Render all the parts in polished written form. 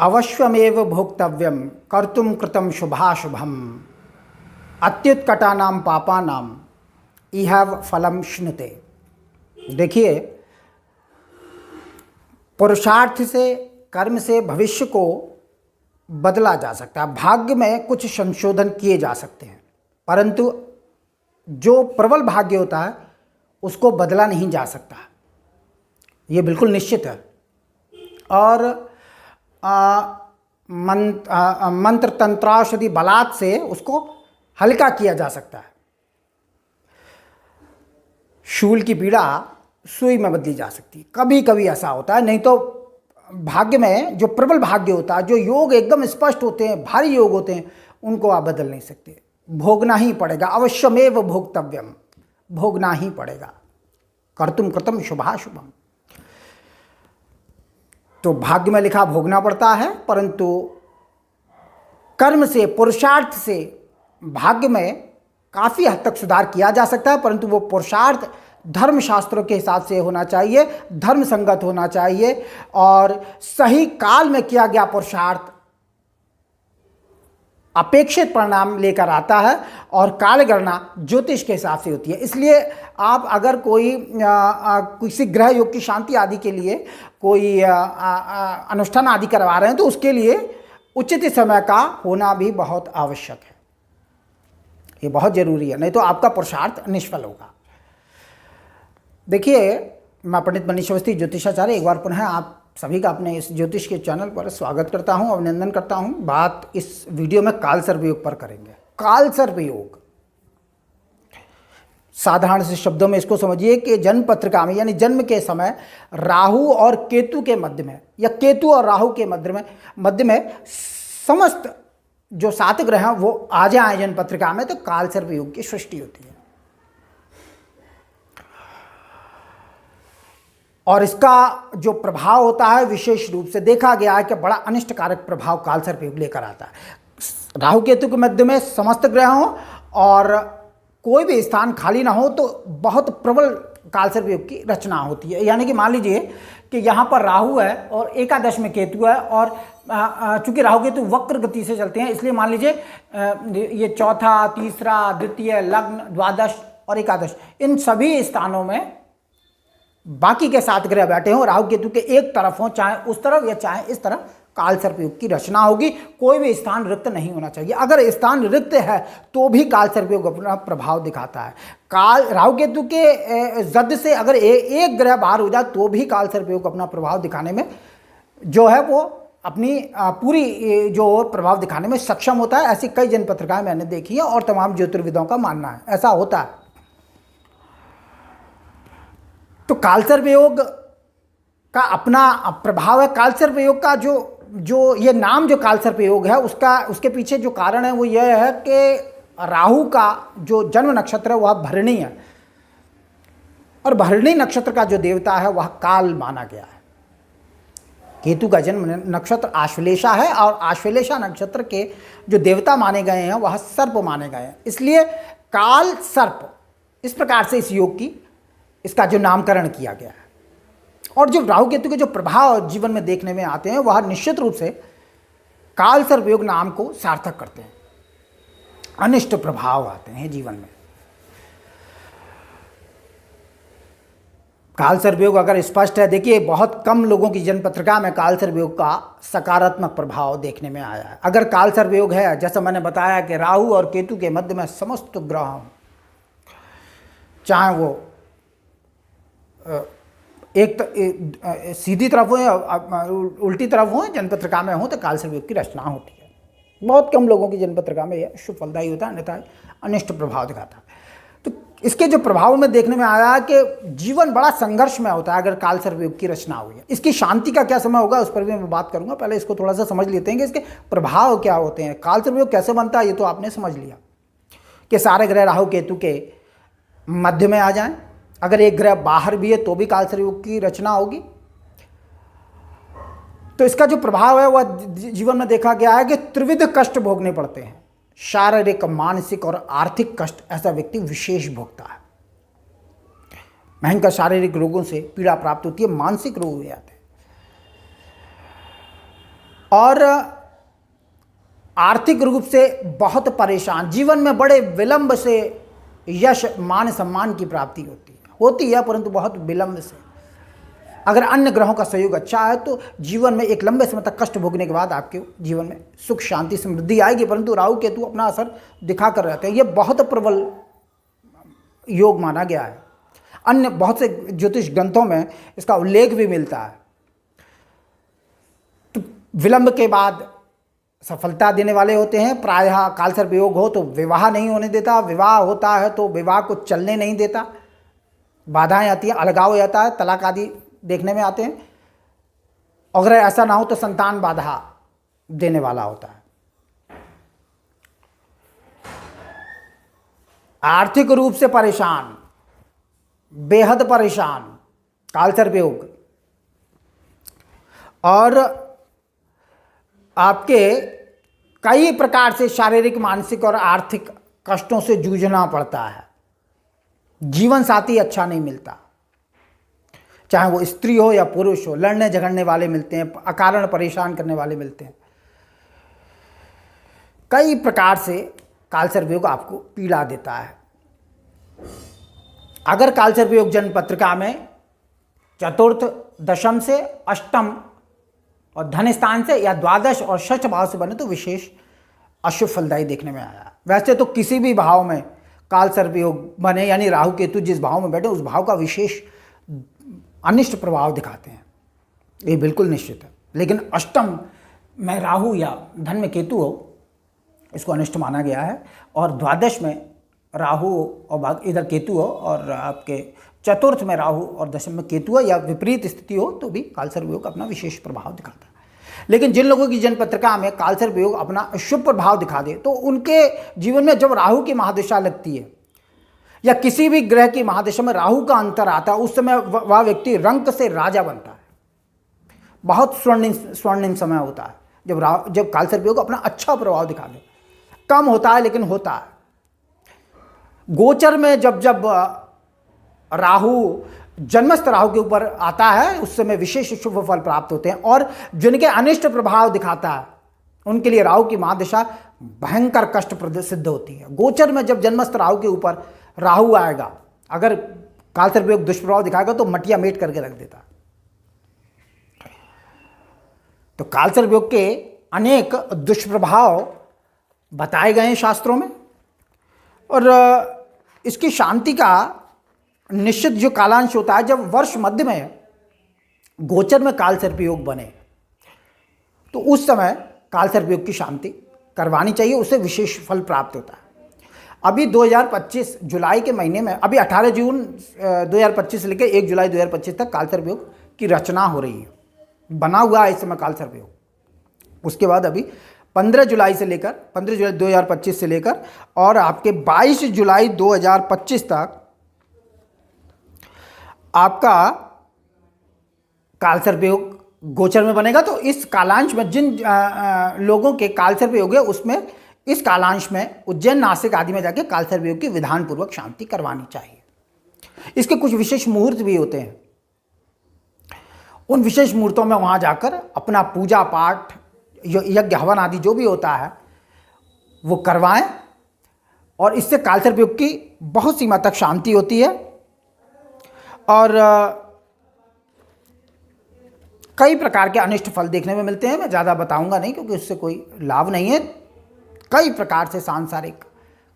अवश्यमेव भोक्तव्यम कर्तुम कृतम शुभाशुभम अत्युत्कटानाम पापानाम इहैव फलम श्नुते। देखिए, पुरुषार्थ से, कर्म से भविष्य को बदला जा सकता है, भाग्य में कुछ संशोधन किए जा सकते हैं, परंतु जो प्रबल भाग्य होता है उसको बदला नहीं जा सकता, ये बिल्कुल निश्चित है। और मंत्र तंत्राषधि बलात् से उसको हल्का किया जा सकता है। शूल की पीड़ा सुई में बदली जा सकती है, कभी कभी ऐसा होता है, नहीं तो भाग्य में जो प्रबल भाग्य होता है, जो योग एकदम स्पष्ट होते हैं, भारी योग होते हैं, उनको आप बदल नहीं सकते, भोगना ही पड़ेगा। अवश्यमेव भोक्तव्यम, भोगना ही पड़ेगा। कर्तुम कृतम शुभाशुभम, तो भाग्य में लिखा भोगना पड़ता है, परंतु कर्म से, पुरुषार्थ से भाग्य में काफ़ी हद तक सुधार किया जा सकता है, परंतु वो पुरुषार्थ धर्म शास्त्रों के हिसाब से होना चाहिए, धर्म संगत होना चाहिए, और सही काल में किया गया पुरुषार्थ अपेक्षित परिणाम लेकर आता है, और काल गणना ज्योतिष के हिसाब से होती है। इसलिए आप अगर कोई किसी ग्रह योग की शांति आदि के लिए कोई अनुष्ठान आदि करवा रहे हैं, तो उसके लिए उचित समय का होना भी बहुत आवश्यक है, ये बहुत जरूरी है, नहीं तो आपका पुरुषार्थ निष्फल होगा। देखिए, मैं पंडित मनीष अवस्थी ज्योतिषाचार्य एक बार पुनः आप सभी का अपने इस ज्योतिष के चैनल पर स्वागत करता हूं, अभिनंदन करता हूं। बात इस वीडियो में काल सर्प योग पर करेंगे। काल सर्प योग, साधारण से शब्दों में इसको समझिए कि जन्म पत्रिका में, यानी जन्म के समय राहु और केतु के मध्य में, या केतु और राहु के मध्य में समस्त जो 7 ग्रह हैं वो आ जाए जन्म पत्रिका में, तो काल सर्प योग की सृष्टि होती है। और इसका जो प्रभाव होता है, विशेष रूप से देखा गया है कि बड़ा अनिष्टकारक प्रभाव काल सर्प योग लेकर आता है। राहु केतु के मध्य में समस्त ग्रह हों और कोई भी स्थान खाली ना हो, तो बहुत प्रबल काल सर्प योग की रचना होती है। यानी कि मान लीजिए कि यहाँ पर राहु है और एकादश में केतु है, और चूंकि राहु केतु वक्र गति से चलते हैं, इसलिए मान लीजिए ये चौथा, तीसरा, द्वितीय, लग्न, द्वादश और एकादश, इन सभी स्थानों में बाकी के 7 ग्रह बैठे हों, राहु केतु के एक तरफ हों, चाहे उस तरफ या चाहे इस तरफ, काल सर्प योग की रचना होगी। कोई भी स्थान रिक्त नहीं होना चाहिए। अगर स्थान रिक्त है तो भी काल सर्प योग अपना प्रभाव दिखाता है। राहु केतु के जद से अगर एक ग्रह बाहर हो जाए तो भी काल सर्प योग अपना प्रभाव दिखाने में जो है वो अपनी पूरी जो प्रभाव दिखाने में सक्षम होता है। ऐसी कई जन्म पत्रिकाएं मैंने देखी है और तमाम ज्योतिर्विदों का मानना है ऐसा होता है। तो काल सर्प योग का अपना प्रभाव है। काल सर्प योग का जो ये नाम जो काल सर्प योग है, उसके पीछे जो कारण है वो ये है कि राहु का जो जन्म नक्षत्र है वह भरणी है, और भरणी नक्षत्र का जो देवता है वह काल माना गया है। केतु का जन्म नक्षत्र आश्लेषा है, और आश्लेषा नक्षत्र के जो देवता माने गए हैं वह सर्प माने गए हैं, इसलिए काल सर्प इस प्रकार से इस योग की इसका जो नामकरण किया गया है। और जो राहु केतु के जो प्रभाव जीवन में देखने में आते हैं वह निश्चित रूप से काल सर्प योग नाम को सार्थक करते हैं। अनिष्ट प्रभाव आते हैं जीवन में। काल सर्प योग अगर स्पष्ट है, देखिए बहुत कम लोगों की जन्म पत्रिका में काल सर्प योग का सकारात्मक प्रभाव देखने में आया है। अगर काल सर्प योग है, जैसा मैंने बताया कि राहु और केतु के मध्य में समस्त ग्रह, चाहे वो सीधी तरफ हो या उल्टी तरफ हो, जन्म पत्रिका में हो, तो काल सर्प योग की रचना होती है। बहुत कम लोगों की जन्म पत्रिका में यह शुभ फलदायी होता है, अन्यथा अनिष्ट प्रभाव दिखाता है। तो इसके जो प्रभाव में देखने में आया कि जीवन बड़ा संघर्ष में होता है अगर काल सर्प योग की रचना हुई है। इसकी शांति का क्या समय होगा उस पर भी मैं बात करूंगा। पहले इसको थोड़ा सा समझ लेते हैं कि इसके प्रभाव क्या होते हैं। काल सर्प योग कैसे बनता है ये तो आपने समझ लिया कि सारे ग्रह राहु केतु के मध्य में आ जाएं। अगर एक ग्रह बाहर भी है तो भी काल सर्प योग की रचना होगी। तो इसका जो प्रभाव है वह जीवन में देखा गया है कि त्रिविध कष्ट भोगने पड़ते हैं। शारीरिक, मानसिक और आर्थिक कष्ट ऐसा व्यक्ति विशेष भोगता है। भयंकर शारीरिक रोगों से पीड़ा प्राप्त होती है, मानसिक रोग हो जाते हैं। और आर्थिक रूप से बहुत परेशान, जीवन में बड़े विलंब से यश मान सम्मान की प्राप्ति होती है परंतु बहुत विलंब से। अगर अन्य ग्रहों का सहयोग अच्छा है तो जीवन में एक लंबे समय तक कष्ट भोगने के बाद आपके जीवन में सुख शांति समृद्धि आएगी, परंतु राहु केतु अपना असर दिखा कर रहते हैं। ये बहुत प्रबल योग माना गया है। अन्य बहुत से ज्योतिष ग्रंथों में इसका उल्लेख भी मिलता है। तो विलंब के बाद सफलता देने वाले होते हैं। प्रायः कालसर्प योग हो तो विवाह नहीं होने देता, विवाह होता है तो विवाह को चलने नहीं देता, बाधाएं आती हैं, अलगाव हो जाता है, तलाक आदि देखने में आते हैं। अगर ऐसा ना हो तो संतान बाधा देने वाला होता है। आर्थिक रूप से परेशान, बेहद परेशान, कालसर्प योग। और आपके कई प्रकार से शारीरिक, मानसिक और आर्थिक कष्टों से जूझना पड़ता है। जीवन साथी अच्छा नहीं मिलता, चाहे वो स्त्री हो या पुरुष हो। लड़ने झगड़ने वाले मिलते हैं, अकारण परेशान करने वाले मिलते हैं। कई प्रकार से कालसर्प योग आपको पीड़ा देता है। अगर कालसर्प योग जन्म पत्रिका में चतुर्थ, दशम से अष्टम और धन स्थान से या द्वादश और षष्ठ भाव से बने तो विशेष अशुभ फलदायी देखने में आया। वैसे तो किसी भी भाव में कालसर्प योग बने, यानी राहु केतु जिस भाव में बैठे उस भाव का विशेष अनिष्ट प्रभाव दिखाते हैं, ये बिल्कुल निश्चित है। लेकिन अष्टम में राहु या धन में केतु हो, इसको अनिष्ट माना गया है। और द्वादश में राहु और इधर केतु हो, और आपके चतुर्थ में राहु और दशम में केतु हो या विपरीत स्थिति हो तो भी कालसर्प योग अपना विशेष प्रभाव दिखाता है। लेकिन जिन लोगों की जन्म पत्रिका में कालसर्प योग अपना शुभ प्रभाव दिखा दे तो उनके जीवन में जब राहु की महादशा लगती है या किसी भी ग्रह की महादशा में राहु का अंतर आता है, उस समय वह व्यक्ति रंक से राजा बनता है। बहुत स्वर्णिम समय होता है जब कालसर्प योग अपना अच्छा प्रभाव दिखा दे। कम होता है लेकिन होता है। गोचर में जब राहु जन्मस्थ राहु के ऊपर आता है उस समय विशेष शुभ फल प्राप्त होते हैं। और जिनके अनिष्ट प्रभाव दिखाता है उनके लिए राहु की महादशा भयंकर कष्टप्रद सिद्ध होती है। गोचर में जब जन्मस्थ राहु के ऊपर राहु आएगा, अगर कालसर्प योग दुष्प्रभाव दिखाएगा तो मटिया मेट करके रख देता। तो कालसर्प योग के अनेक दुष्प्रभाव बताए गए हैं शास्त्रों में, और इसकी शांति का निश्चित जो कालांश होता है, जब वर्ष मध्य में गोचर में कालसर्प योग बने तो उस समय कालसर्प योग की शांति करवानी चाहिए, उससे विशेष फल प्राप्त होता है। अभी 2025 जुलाई के महीने में, अभी 18 जून 2025 से लेकर 1 जुलाई 2025 तक कालसर्प योग की रचना हो रही है, बना हुआ है इस समय कालसर्प योग। उसके बाद अभी 15 जुलाई 2025 से लेकर और आपके 22 जुलाई 2025 तक आपका कालसर्प योग गोचर में बनेगा। तो इस कालांश में जिन लोगों के कालसर्प योग है उसमें इस कालांश में उज्जैन, नासिक आदि में जाके कालसर्प योग की विधान पूर्वक शांति करवानी चाहिए। इसके कुछ विशेष मुहूर्त भी होते हैं, उन विशेष मुहूर्तों में वहाँ जाकर अपना पूजा पाठ, यज्ञ हवन आदि जो भी होता है वो करवाएं, और इससे कालसर्प योग की बहुत सीमा तक शांति होती है। और कई प्रकार के अनिष्ट फल देखने में मिलते हैं। मैं ज़्यादा बताऊंगा नहीं क्योंकि उससे कोई लाभ नहीं है। कई प्रकार से सांसारिक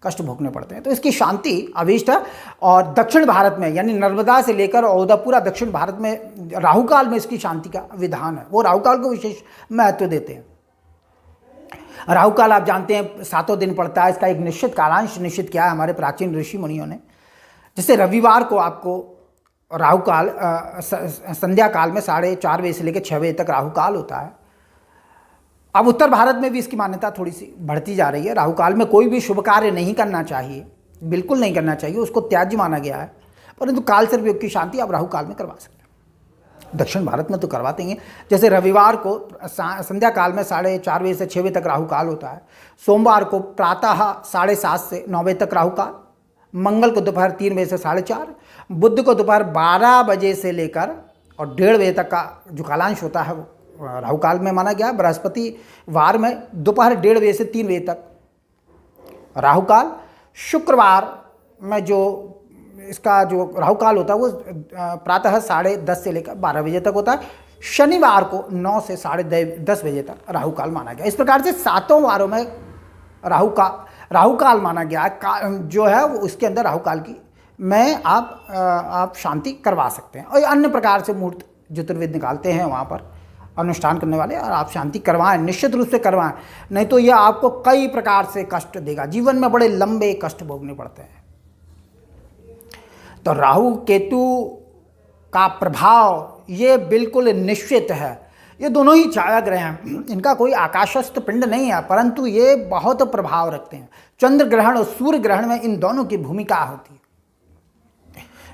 कष्ट भोगने पड़ते हैं, तो इसकी शांति अभीष्ट है। और दक्षिण भारत में यानी नर्मदा से लेकर औदा पूरा दक्षिण भारत में राहु काल में इसकी शांति का विधान है। वो राहु काल को विशेष महत्व देते हैं। राहु काल आप जानते हैं 7 दिन पड़ता है। इसका एक निश्चित कालांश निश्चित किया है हमारे प्राचीन ऋषि मुनियों ने। जैसे रविवार को आपको राहु काल संध्या काल में 4:30 बजे से लेकर 6 बजे तक राहु काल होता है। अब उत्तर भारत में भी इसकी मान्यता थोड़ी सी बढ़ती जा रही है। राहु काल में कोई भी शुभ कार्य नहीं करना चाहिए, बिल्कुल नहीं करना चाहिए, उसको त्याज्य माना गया है। परंतु कालसर्प योग की शांति आप राहु काल में करवा सकते हैं। दक्षिण भारत में तो करवाते हैं। जैसे रविवार को संध्या काल में 4:30 बजे से 6 बजे तक राहु काल होता है। सोमवार को प्रातः 7:30 से 9 बजे तक राहु काल। मंगल को दोपहर 3 बजे से 4:30, बुध को दोपहर 12 बजे से लेकर और 1:30 बजे तक का जो कालांश होता है राहु काल में माना गया बृहस्पतिवार में दोपहर 1:30 बजे से 3 बजे तक राहु काल। शुक्रवार में जो इसका जो राहु काल होता है वो प्रातः 10:30 से लेकर 12 बजे तक होता है। शनिवार को 9 से 10:30 बजे तक राहु काल माना गया। इस प्रकार से 7 वारों में राहु काल माना गया जो है वो उसके अंदर राहु काल की में आप शांति करवा सकते हैं। और अन्य प्रकार से मुहूर्त ज्योतिर्विद निकालते हैं वहाँ पर अनुष्ठान करने वाले, और आप शांति करवाएं, निश्चित रूप से करवाएं, नहीं तो यह आपको कई प्रकार से कष्ट देगा। जीवन में बड़े लंबे कष्ट भोगने पड़ते हैं। तो राहु केतु का प्रभाव ये बिल्कुल निश्चित है। ये दोनों ही छाया ग्रह हैं, इनका कोई आकाशस्थ पिंड नहीं है, परंतु ये बहुत प्रभाव रखते हैं। चंद्र ग्रहण और सूर्य ग्रहण में इन दोनों की भूमिका होती है।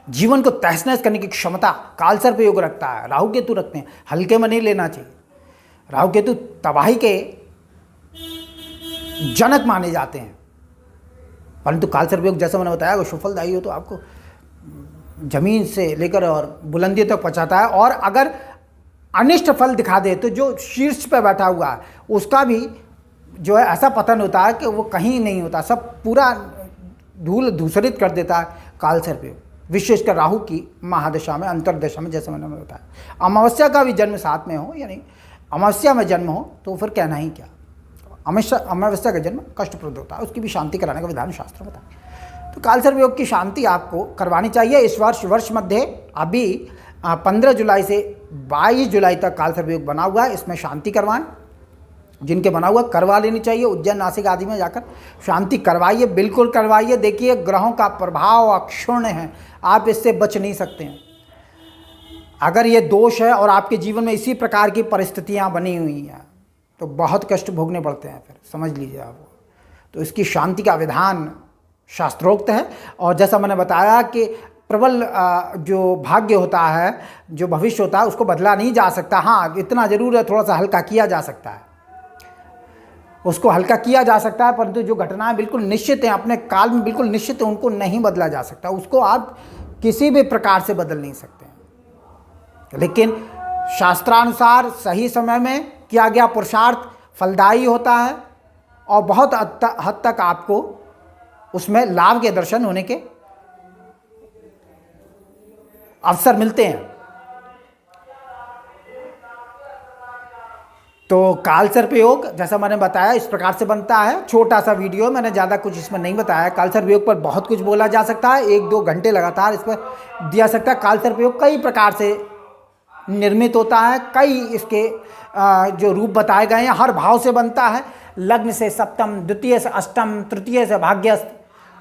जीवन को तहस नहस करने की क्षमता कालसर्प योग रखता है, राहु केतु रखते हैं। हल्के में नहीं लेना चाहिए। राहु केतु तबाही के जनक माने जाते हैं, परंतु कालसर्प योग जैसा मैंने बताया, अगर सफलदायी हो तो आपको जमीन से लेकर और बुलंदियों तक पहुंचाता है। और अगर अनिष्ट फल दिखा दे तो जो शीर्ष पे बैठा हुआ है उसका भी जो है ऐसा पतन होता है कि वो कहीं नहीं होता, सब पूरा धूल धूसरित कर देता है कालसर्प योग, विशेषकर राहु की महादशा में, अंतरदशा में, जैसे मैंने बताया। अमावस्या का भी जन्म साथ में हो, यानी अमावस्या में जन्म हो तो फिर कहना ही क्या। अमावस्या का जन्म कष्टप्रद होता है, उसकी भी शांति कराने का विधान शास्त्र बताता है। तो कालसर्प योग की शांति आपको करवानी चाहिए। इस वर्ष मध्य अभी 15 जुलाई से 22 जुलाई तक कालसर्प योग बना हुआ है, इसमें शांति करवाएं। जिनके बना हुआ करवा लेनी चाहिए। उज्जैन नासिक आदि में जाकर शांति करवाइए, बिल्कुल करवाइए। देखिए ग्रहों का प्रभाव अक्षुण्ण है, आप इससे बच नहीं सकते हैं। अगर ये दोष है और आपके जीवन में इसी प्रकार की परिस्थितियां बनी हुई हैं तो बहुत कष्ट भोगने पड़ते हैं, फिर समझ लीजिए आप। तो इसकी शांति का विधान शास्त्रोक्त है। और जैसा मैंने बताया कि प्रबल जो भाग्य होता है, जो भविष्य होता है, उसको बदला नहीं जा सकता। हाँ, इतना जरूर है, थोड़ा सा हल्का किया जा सकता है, उसको हल्का किया जा सकता है, परंतु जो घटनाएं बिल्कुल निश्चित हैं, अपने काल में बिल्कुल निश्चित है, उनको नहीं बदला जा सकता। उसको आप किसी भी प्रकार से बदल नहीं सकते हैं। लेकिन शास्त्रानुसार सही समय में किया गया पुरुषार्थ फलदायी होता है और बहुत हद तक आपको उसमें लाभ के दर्शन होने के अवसर मिलते हैं। तो कालसर्प योग जैसा मैंने बताया इस प्रकार से बनता है। छोटा सा वीडियो, मैंने ज़्यादा कुछ इसमें नहीं बताया। कालसर्प योग पर बहुत कुछ बोला जा सकता है, 1-2 घंटे लगातार इस पर दिया सकता है। कालसर्प योग कई प्रकार से निर्मित होता है, कई इसके जो रूप बताए गए हैं, हर भाव से बनता है। लग्न से सप्तम, द्वितीय से अष्टम, तृतीय से भाग्यस्थ,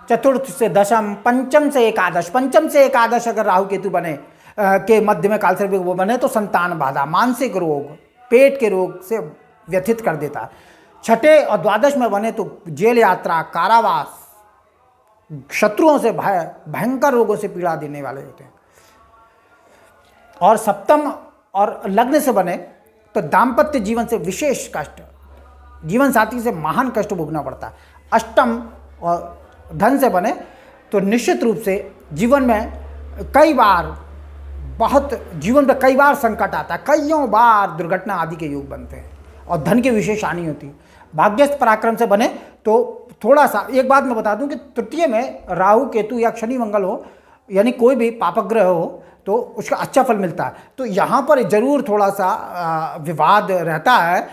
चतुर्थ से दशम, पंचम से एकादश। पंचम से एकादश अगर राहु केतु बने के मध्य में कालसर्प योग वो बने तो संतान बाधा, मानसिक रोग, पेट के रोग से व्यथित कर देता है। छठे और द्वादश में बने तो जेल यात्रा, कारावास, शत्रुओं से भयंकर रोगों से पीड़ा देने वाले होते हैं। और सप्तम और लग्न से बने तो दाम्पत्य जीवन से विशेष कष्ट, जीवन साथी से महान कष्ट भोगना पड़ता है। अष्टम और धन से बने तो निश्चित रूप से जीवन में कई बार संकट आता है, कईयों बार दुर्घटना आदि के योग बनते हैं और धन की विशेष हानि होती है। भाग्यस्थ पराक्रम से बने तो थोड़ा सा, एक बात मैं बता दूं कि तृतीय में राहु केतु या शनि मंगल हो, यानी कोई भी पापग्रह हो, तो उसका अच्छा फल मिलता है। तो यहाँ पर जरूर थोड़ा सा विवाद रहता है।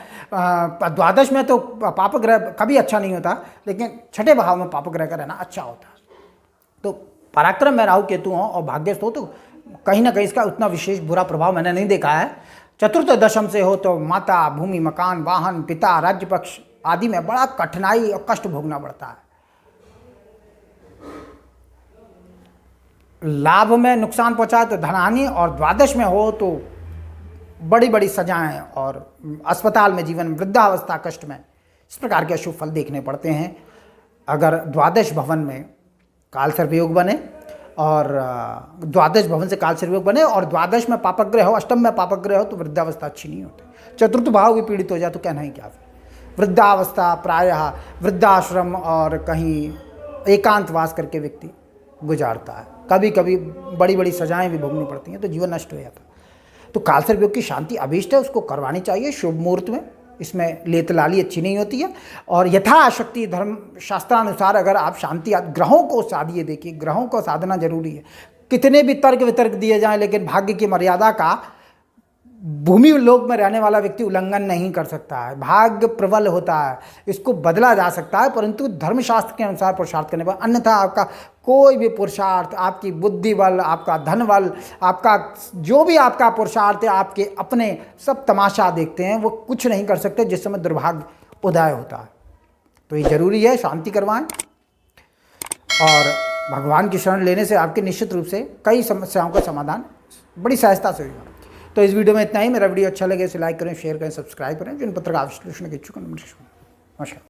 द्वादश में तो पापग्रह कभी अच्छा नहीं होता, लेकिन छठे भाव में पापग्रह का रहना अच्छा होता है। तो पराक्रम में राहु केतु हो और भाग्यस्थ हो तो कहीं ना कहीं इसका उतना विशेष बुरा प्रभाव मैंने नहीं देखा है। चतुर्थ दशम से हो तो माता, भूमि, मकान, वाहन, पिता, राज्य पक्ष आदि में बड़ा कठिनाई और कष्ट भोगना पड़ता है। लाभ में नुकसान पहुंचाए तो धनहानि, और द्वादश में हो तो बड़ी बड़ी सजाएं और अस्पताल में जीवन, वृद्धावस्था कष्ट में, इस प्रकार के अशुभ फल देखने पड़ते हैं। अगर द्वादश भवन में कालसर्प योग बने और द्वादश भवन से कालसर्प योग बने और द्वादश में पापग्रह हो, अष्टम में पापग्रह हो तो वृद्धावस्था अच्छी नहीं होती। चतुर्थ भाव भी पीड़ित हो जाए तो कहना ही क्या। वृद्धावस्था प्रायः वृद्धाश्रम और कहीं एकांतवास करके व्यक्ति गुजारता है। कभी कभी बड़ी बड़ी सजाएं भी भोगनी पड़ती हैं तो जीवन नष्ट हो जाता है। तो कालसर्प योग की शांति अभीष्ट है, उसको करवानी चाहिए शुभ मुहूर्त में। इसमें लेतलाली अच्छी नहीं होती है। और यथाशक्ति धर्म शास्त्रानुसार अगर आप शांति, ग्रहों को साधिए, देखिए ग्रहों को साधना जरूरी है। कितने भी तर्क वितर्क दिए जाएं, लेकिन भाग्य की मर्यादा का भूमि लोक में रहने वाला व्यक्ति उल्लंघन नहीं कर सकता है। भाग्य प्रबल होता है, इसको बदला जा सकता है, परंतु धर्मशास्त्र के अनुसार पुरुषार्थ करने पर। अन्यथा आपका कोई भी पुरुषार्थ, आपकी बुद्धि बल, आपका धन बल, आपका जो भी आपका पुरुषार्थ है, आपके अपने सब तमाशा देखते हैं, वो कुछ नहीं कर सकते जिस समय दुर्भाग्य उदय होता है। तो ये जरूरी है, शांति करवाएं और भगवान की शरण लेने से आपके निश्चित रूप से कई समस्याओं का समाधान बड़ी सहजता से होगा। तो इस वीडियो में इतना ही। मेरा वीडियो अच्छा लगे इसे लाइक करें, शेयर करें, सब्सक्राइब करें। जिन पत्र का विश्लेषण के इच्छुक नमस्कार।